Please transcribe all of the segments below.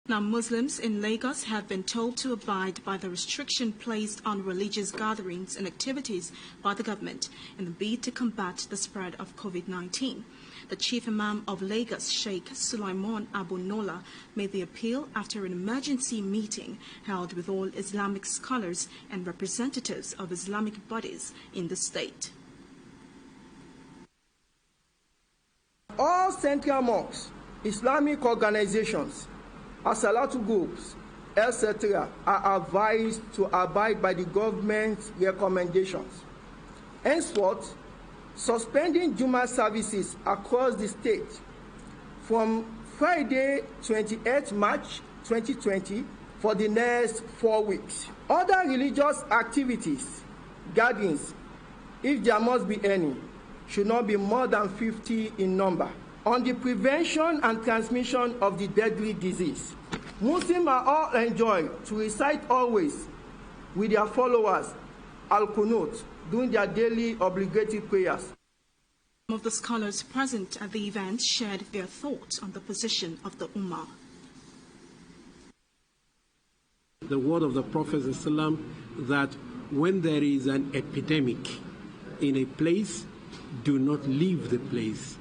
Now, Muslims in Lagos have been told to abide by the restriction placed on religious gatherings and activities by the government in the bid to combat the spread of COVID-19. The Chief Imam of Lagos, Sheikh Sulaiman Abu Nola, made the appeal after an emergency meeting held with all Islamic scholars and representatives of Islamic bodies in the state. All central mosques, Islamic organizations, As-Salatu groups, etc., are advised to abide by the government's recommendations. Henceforth, suspending Juma services across the state from Friday, 28 March 2020 for the next 4 weeks. Other religious activities, gatherings, if there must be any, should not be more than 50 in number. On the prevention and transmission of the deadly disease, Muslims are all enjoined to recite always with their followers Al-Qunut during their daily obligatory prayers. Some of the scholars present at the event shared their thoughts on the position of the Ummah. The word of the Prophet ﷺ that when there is an epidemic in a place, do not leave the place.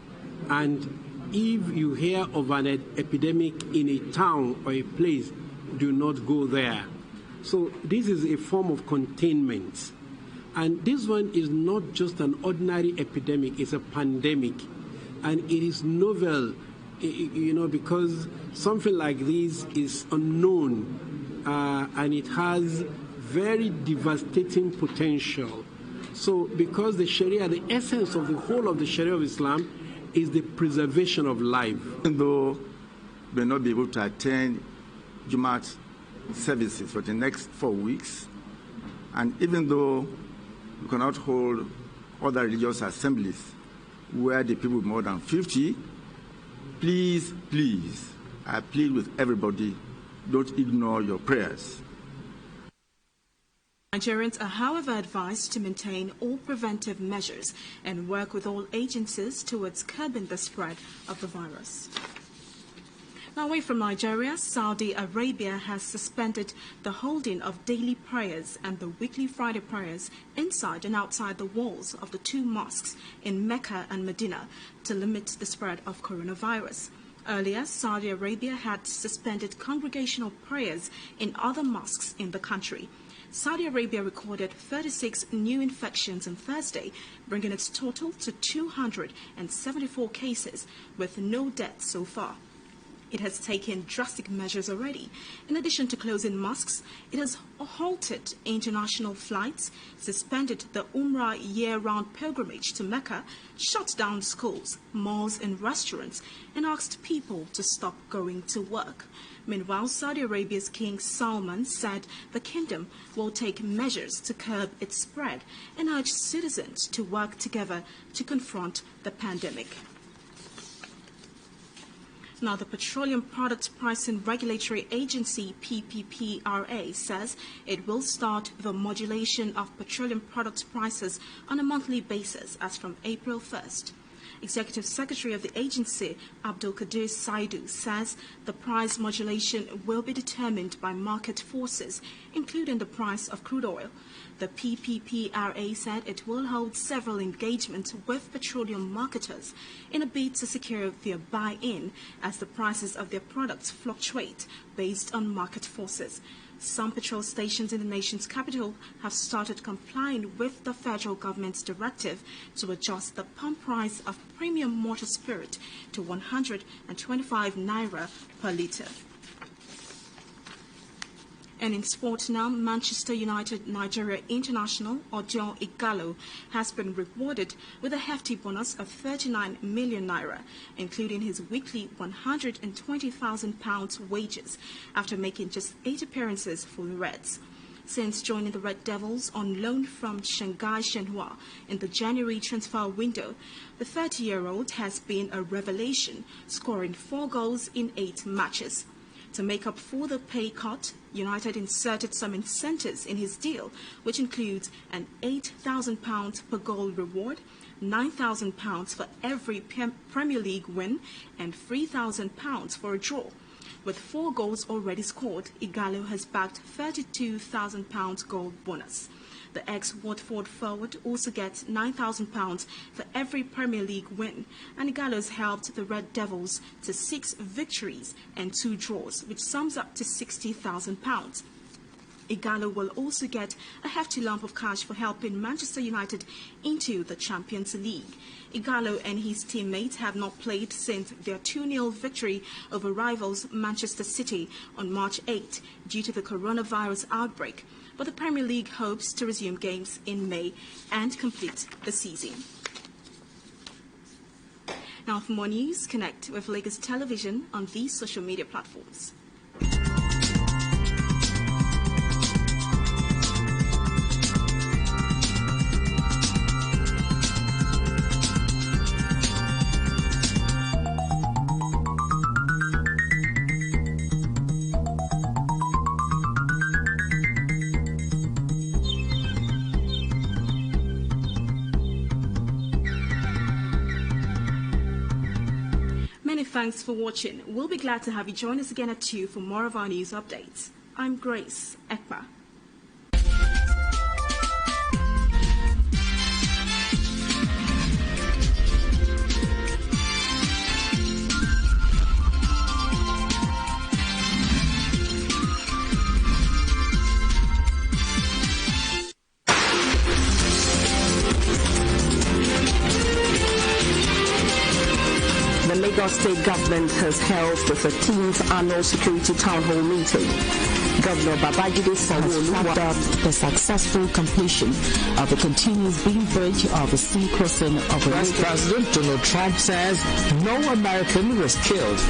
And if you hear of an epidemic in a town or a place, do not go there. So this is a form of containment. And this one is not just an ordinary epidemic, it's a pandemic. And it is novel, because something like this is unknown and it has very devastating potential. So because the Sharia, the essence of the whole of the Sharia of Islam is the preservation of life. Even though we may not be able to attend Jumat services for the next 4 weeks, and even though we cannot hold other religious assemblies where the people more than 50, please, I plead with everybody, don't ignore your prayers. Nigerians are, however, advised to maintain all preventive measures and work with all agencies towards curbing the spread of the virus. Now, away from Nigeria, Saudi Arabia has suspended the holding of daily prayers and the weekly Friday prayers inside and outside the walls of the 2 mosques in Mecca and Medina to limit the spread of coronavirus. Earlier, Saudi Arabia had suspended congregational prayers in other mosques in the country. Saudi Arabia recorded 36 new infections on Thursday, bringing its total to 274 cases, with no deaths so far. It has taken drastic measures already. In addition to closing mosques, it has halted international flights, suspended the Umrah year-round pilgrimage to Mecca, shut down schools, malls and restaurants, and asked people to stop going to work. Meanwhile, Saudi Arabia's King Salman said the kingdom will take measures to curb its spread and urge citizens to work together to confront the pandemic. Now, the Petroleum Products Pricing Regulatory Agency, PPPRA, says it will start the modulation of petroleum products prices on a monthly basis as from April 1st. Executive Secretary of the agency, Abdul Qadir Saidu, says the price modulation will be determined by market forces, including the price of crude oil. The PPPRA said it will hold several engagements with petroleum marketers in a bid to secure their buy-in as the prices of their products fluctuate based on market forces. Some petrol stations in the nation's capital have started complying with the federal government's directive to adjust the pump price of premium motor spirit to 125 naira per litre. And in sport now, Manchester United Nigeria international Odion Igalo has been rewarded with a hefty bonus of 39 million naira, including his weekly £120,000 wages after making just 8 appearances for the Reds. Since joining the Red Devils on loan from Shanghai Shenhua in the January transfer window, the 30-year-old has been a revelation, scoring 4 goals in 8 matches. To make up for the pay cut, United inserted some incentives in his deal, which includes an £8,000 per goal reward, £9,000 for every Premier League win, and £3,000 for a draw. With 4 goals already scored, Igalo has bagged £32,000 goal bonus. The ex-Watford forward also gets £9,000 for every Premier League win, and Igalo's helped the Red Devils to 6 victories and 2 draws, which sums up to £60,000. Igalo will also get a hefty lump of cash for helping Manchester United into the Champions League. Igalo and his teammates have not played since their 2-0 victory over rivals Manchester City on March 8 due to the coronavirus outbreak. But the Premier League hopes to resume games in May and complete the season. Now for more news, connect with Lagos Television on these social media platforms. Many thanks for watching. We'll be glad to have you join us again at 2 for more of our news updates. I'm Grace Ekpa. The Lagos State Government has held the 13th Annual Security Town Hall meeting. Governor Babajide Sanwo-Olu dubbed the successful completion of the continuous beam bridge of the sea crossing of the Vice President Donald Trump says no American was killed